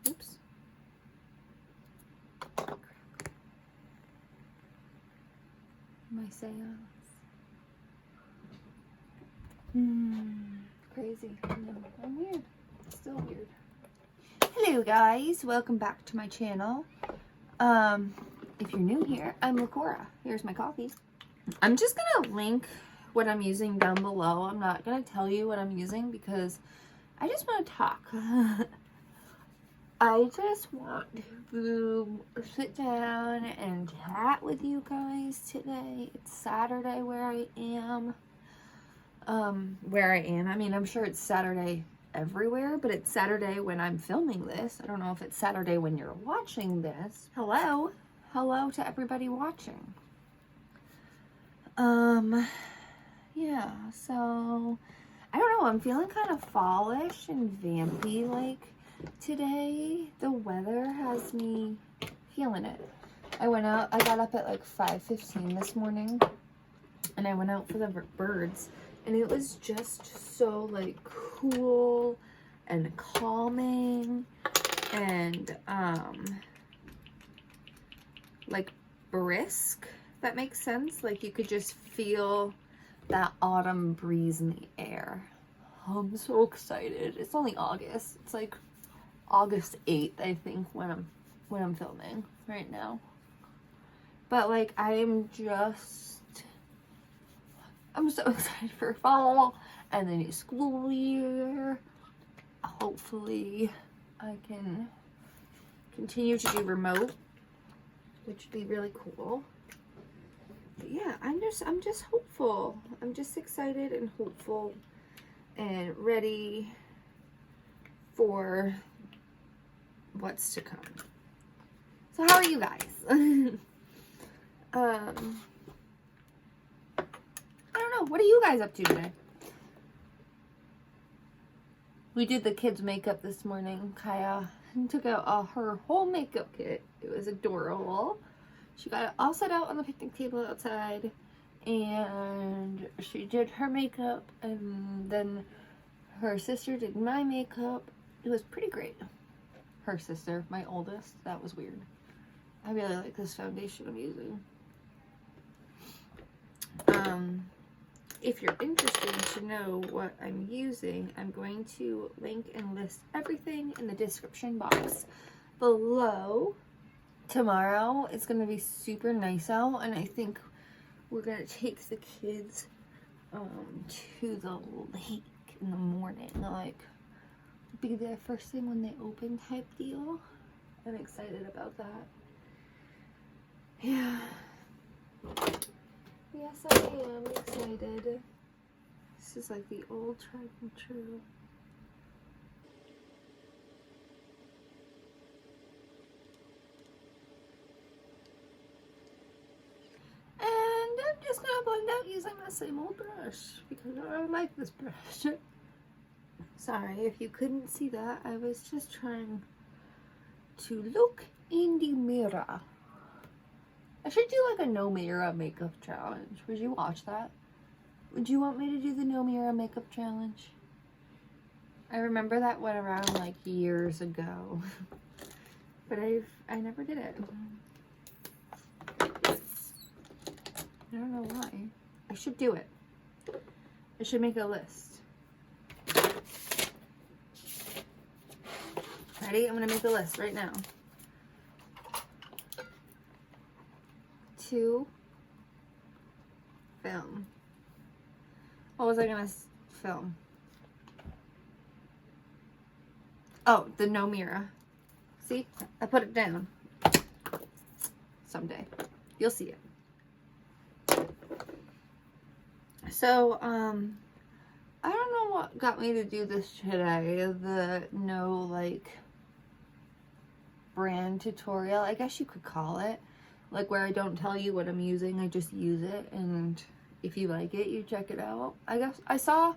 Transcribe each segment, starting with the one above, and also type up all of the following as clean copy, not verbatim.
Oops. My seance. Crazy. No, I'm weird. Still weird. Hello guys, welcome back to my channel. If you're new here, I'm LacquoraSmith. Here's my coffee. I'm just gonna link what I'm using down below. I'm not gonna tell you what I'm using because I just want to talk. I just want to sit down and chat with you guys today. It's Saturday where I am. I mean, I'm sure it's Saturday everywhere, but it's Saturday when I'm filming this. I don't know if it's Saturday when you're watching this. Hello to everybody watching. Yeah, so I don't know, I'm feeling kind of fallish and vampy like today. The weather has me feeling it. I got up at like 5:15 this morning and I went out for the birds, and it was just so like cool and calming and like brisk, if that makes sense. Like you could just feel that autumn breeze in the air. I'm so excited. It's only August. It's like August 8th, I think, when I'm filming right now. But like I'm so excited for fall and the new school year. Hopefully I can continue to do remote, which would be really cool. But yeah, I'm just hopeful. I'm just excited and hopeful and ready for what's to come. So how are you guys? I don't know. What are you guys up to today? We did the kids' makeup this morning. Kaya took out her whole makeup kit. It was adorable. She got it all set out on the picnic table outside, and she did her makeup, and then her sister did my makeup. It was pretty great. Her sister, my oldest, that was weird. I really like this foundation I'm using. If you're interested to know what I'm using, I'm going to link and list everything in the description box below. Tomorrow it's going to be super nice out, and I think we're going to take the kids to the lake in the morning. Like, be there first thing when they open type deal. I'm excited about that. Yeah. Yes, I am excited. This is like the old tried and true. And I'm just gonna blend out using the same old brush because I like this brush. Sorry if you couldn't see that. I was just trying to look in the mirror. I should do like a no mirror makeup challenge. Would you watch that? Would you want me to do the no mirror makeup challenge? I remember that went around like years ago, but I never did it. I don't know why. I should do it. I should make a list. Ready? I'm gonna make a list right now. To film. What was I gonna film? Oh, the no mirror. See? I put it down. Someday. You'll see it. So, I don't know what got me to do this today. The no, like, brand tutorial, I guess you could call it. Like, where I don't tell you what I'm using, I just use it, and if you like it, you check it out. I guess I saw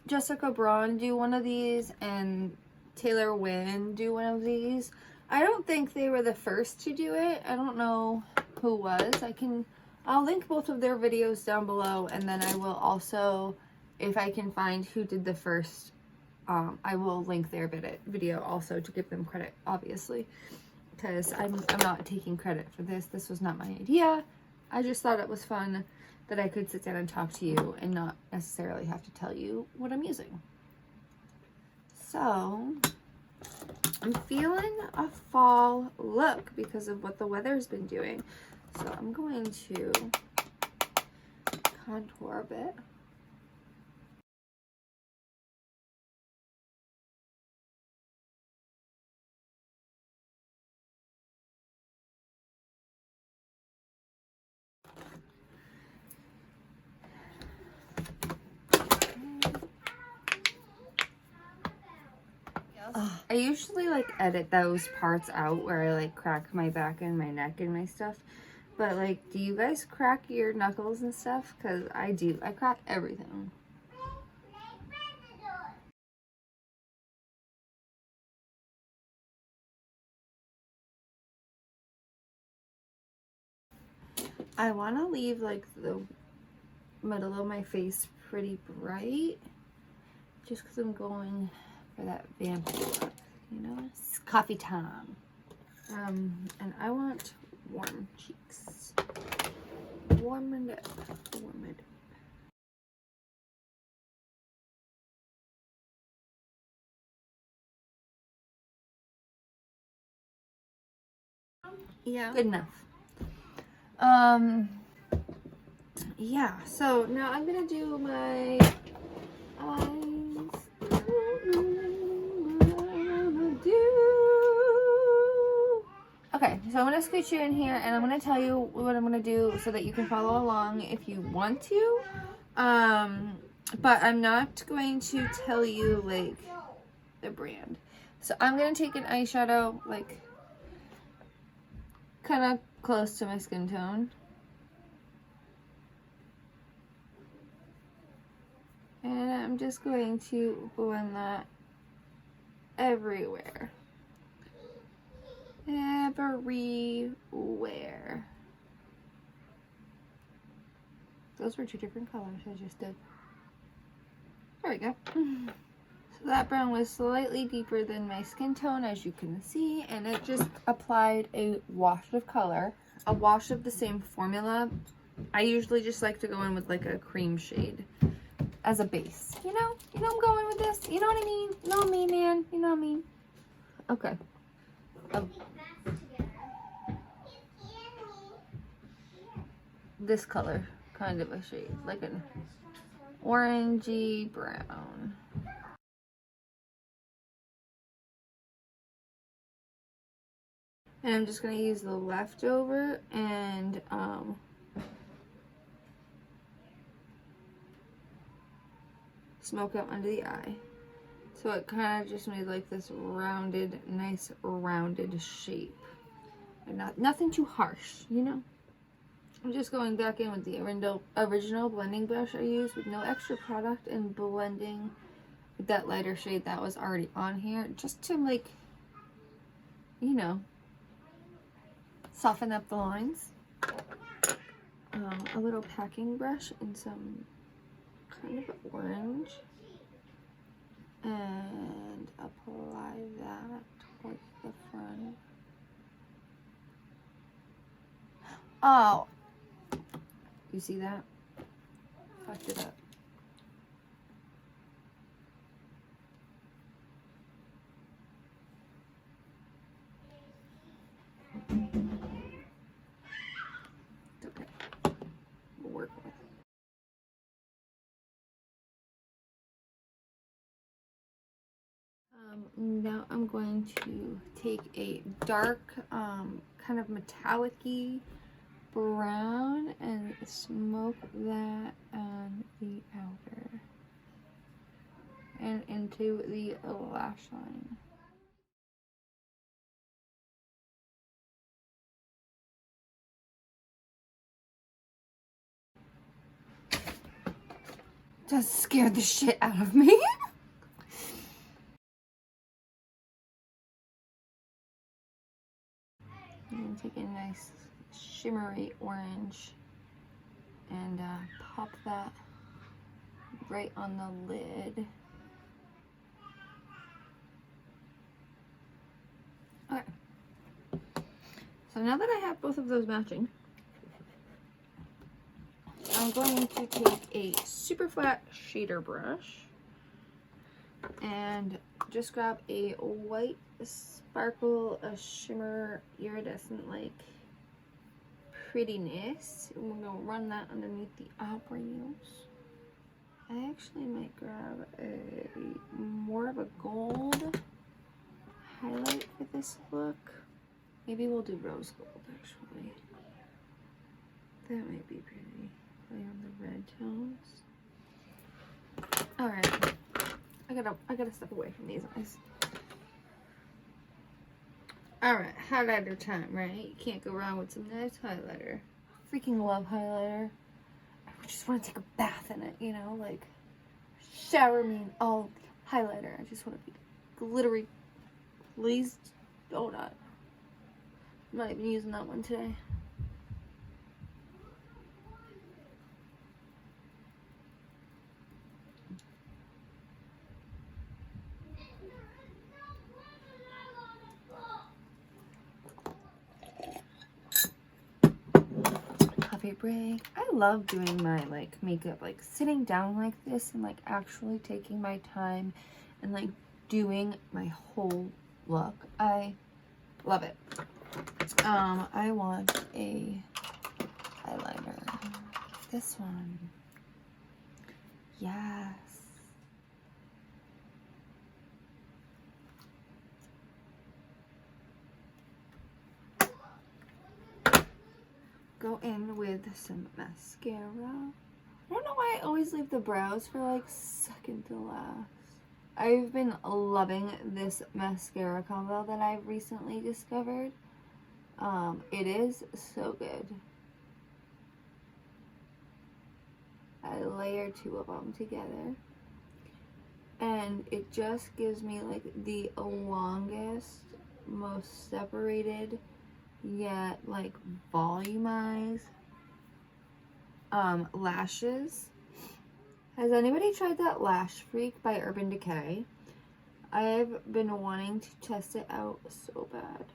Jessica Braun do one of these and Taylor Wynn do one of these. I don't think they were the first to do it. I don't know who was. I'll link both of their videos down below, and then I will also, if I can find who did the first I will link their video also to give them credit, obviously, because I'm not taking credit for this. This was not my idea. I just thought it was fun that I could sit down and talk to you and not necessarily have to tell you what I'm using. So I'm feeling a fall look because of what the weather's been doing. So I'm going to contour a bit. I usually like edit those parts out where I like crack my back and my neck and my stuff. But like, do you guys crack your knuckles and stuff? Because I do. I crack everything. I want to leave like the middle of my face pretty bright. Just because I'm going for that vampy look. You know, it's coffee time. And I want warm cheeks. Warm it up. Warm it up. Yeah. Good enough. Yeah, so now I'm gonna do my eyes. Okay, so I'm gonna scooch you in here and I'm gonna tell you what I'm gonna do so that you can follow along if you want to. But I'm not going to tell you like the brand. So I'm gonna take an eyeshadow like kind of close to my skin tone. And I'm just going to blend that everywhere. Everywhere. Those were two different colors I just did. There we go. So that brown was slightly deeper than my skin tone, as you can see, and it just applied a wash of color, a wash of the same formula. I usually just like to go in with like a cream shade as a base. You know I'm going with this. You know what I mean? You know what I mean, man? You know what I mean? Okay. This color, kind of a shade, like an orangey brown. And I'm just going to use the leftover and smoke out under the eye. So it kind of just made like this rounded, nice rounded shape. And nothing too harsh, you know? I'm just going back in with the original blending brush I used with no extra product and blending with that lighter shade that was already on here, just to like, you know, soften up the lines. A little packing brush and some kind of orange, and apply that towards the front. Oh, you see that? Fucked it up. It's okay. We'll work with it. Now I'm going to take a dark, kind of metallic-y brown and smoke that on the outer and into the lash line. Just scared the shit out of me. And take a nice shimmery orange and pop that right on the lid. So now that I have both of those matching, I'm going to take a super flat shader brush and just grab a white sparkle, a shimmer, iridescent like prettiness. And we're gonna run that underneath the eyebrows. I actually might grab a more of a gold highlight for this look. Maybe we'll do rose gold actually. That might be pretty. Play on the red tones. Alright. I gotta step away from these eyes. Alright, highlighter time, right? You can't go wrong with some nice highlighter. Freaking love highlighter. I just want to take a bath in it, you know, like shower me in all highlighter. I just want to be glittery glazed donut. I'm not even using that one today. Coffee break. I love doing my like makeup, like sitting down like this and like actually taking my time and like doing my whole look. I love it. I want a eyeliner. This one. Yes. Go in with some mascara. I don't know why I always leave the brows for like second to last. I've been loving this mascara combo that I've recently discovered. It is so good. I layer two of them together and it just gives me like the longest, most separated yet like volumized lashes. Has anybody tried that Lash Freak by Urban Decay? I've been wanting to test it out so bad.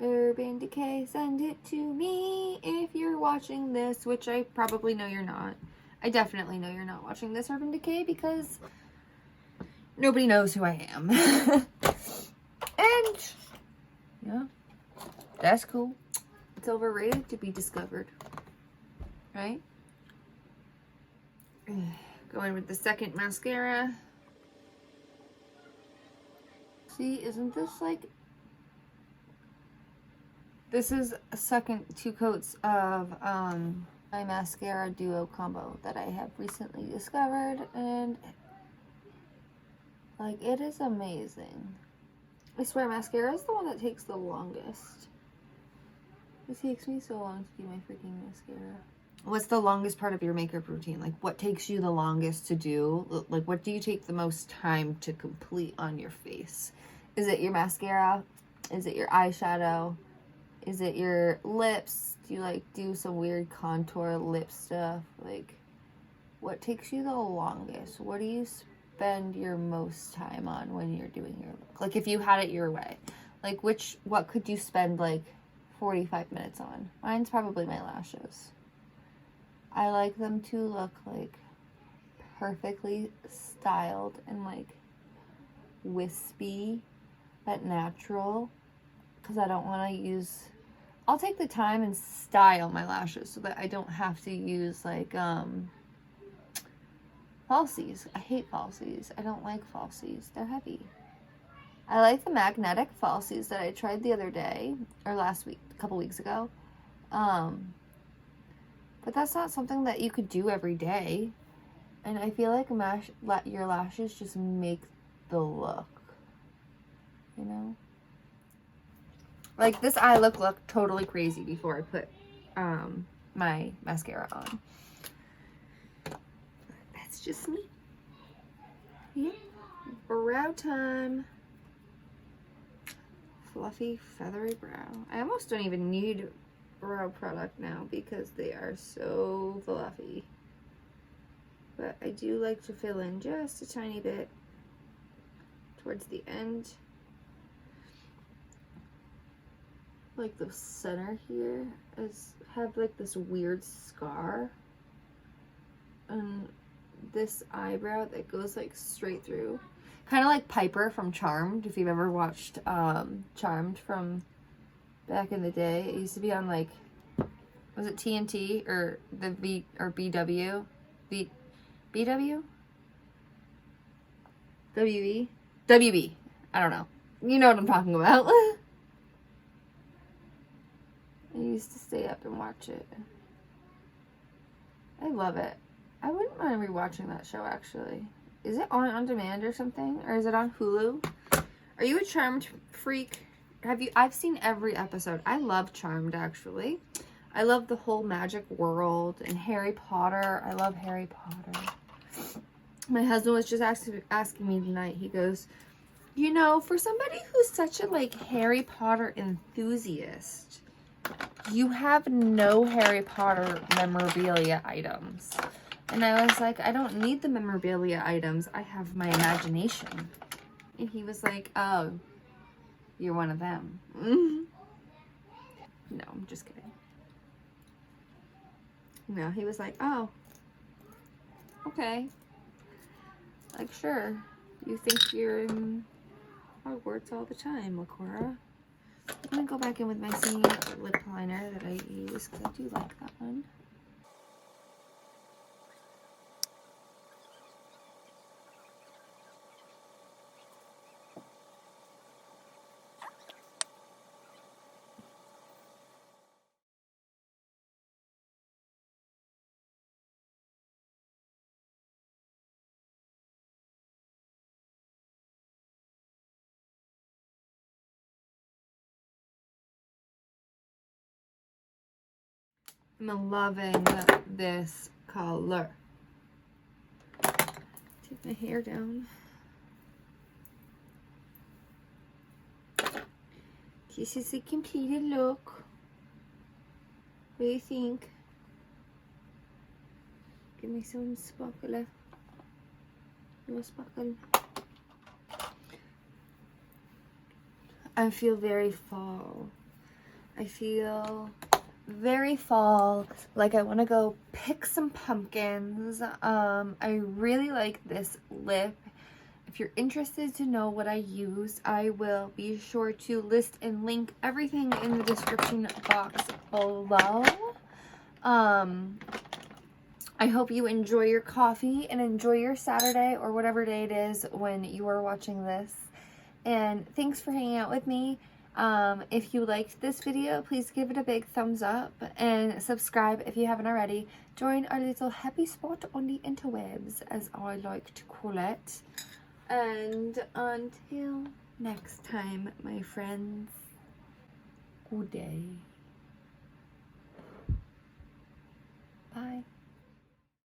Urban Decay, send it to me if you're watching this, which I probably know you're not. I definitely know you're not watching this, Urban Decay, because nobody knows who I am. And yeah, that's cool. It's overrated to be discovered, right? Go in with the second mascara. See, isn't this like... This is a second 2 coats of my mascara duo combo that I have recently discovered, and like it is amazing. I swear mascara is the one that takes the longest. It takes me so long to do my freaking mascara. What's the longest part of your makeup routine? Like what takes you the longest to do? Like what do you take the most time to complete on your face? Is it your mascara? Is it your eyeshadow? Is it your lips? Do you like do some weird contour lip stuff? Like what takes you the longest? What do you spend your most time on when you're doing your look? Like if you had it your way, like what could you spend like 45 minutes on? Mine's probably my lashes. I like them to look like perfectly styled and like wispy but natural, because I don't want to use... I'll take the time and style my lashes so that I don't have to use like falsies. I hate falsies. I don't like falsies. They're heavy. I like the magnetic falsies that I tried the other day, or last week, a couple weeks ago. But that's not something that you could do every day. And I feel like your lashes just make the look, you know? Like this eye look totally crazy before I put my mascara on. That's just me. Yeah. Brow time. Fluffy, feathery brow. I almost don't even need brow product now because they are so fluffy. But I do like to fill in just a tiny bit towards the end. like the center here have like this weird scar. And this eyebrow that goes like straight through. Kind of like Piper from Charmed, if you've ever watched Charmed from back in the day. It used to be on like, was it TNT or the BW? BW? WB? WB. I don't know. You know what I'm talking about. I used to stay up and watch it. I love it. I wouldn't mind rewatching that show, actually. Is it on demand or something? Or is it on Hulu? Are you a Charmed freak? I've seen every episode. I love Charmed, actually. I love the whole magic world and Harry Potter. I love Harry Potter. My husband was just asking me tonight. He goes, you know, for somebody who's such a like Harry Potter enthusiast, you have no Harry Potter memorabilia items. And I was like, I don't need the memorabilia items. I have my imagination. And he was like, oh, you're one of them. No, I'm just kidding. No, he was like, oh, okay. Like, sure. You think you're in Hogwarts all the time, LacQuora. I'm going to go back in with my singing lip liner that I use because I do like that one. I'm loving this color. Take my hair down. This is the completed look. What do you think? Give me some sparkle. No sparkle. I feel very fall. I feel very fall, like I want to go pick some pumpkins. I really like this lip. If you're interested to know what I use, I will be sure to list and link everything in the description box below. I hope you enjoy your coffee and enjoy your Saturday or whatever day it is when you are watching this. And thanks for hanging out with me. If you liked this video, please give it a big thumbs up and subscribe if you haven't already. Join our little happy spot on the interwebs, as I like to call it. And until next time, my friends, good day. Bye.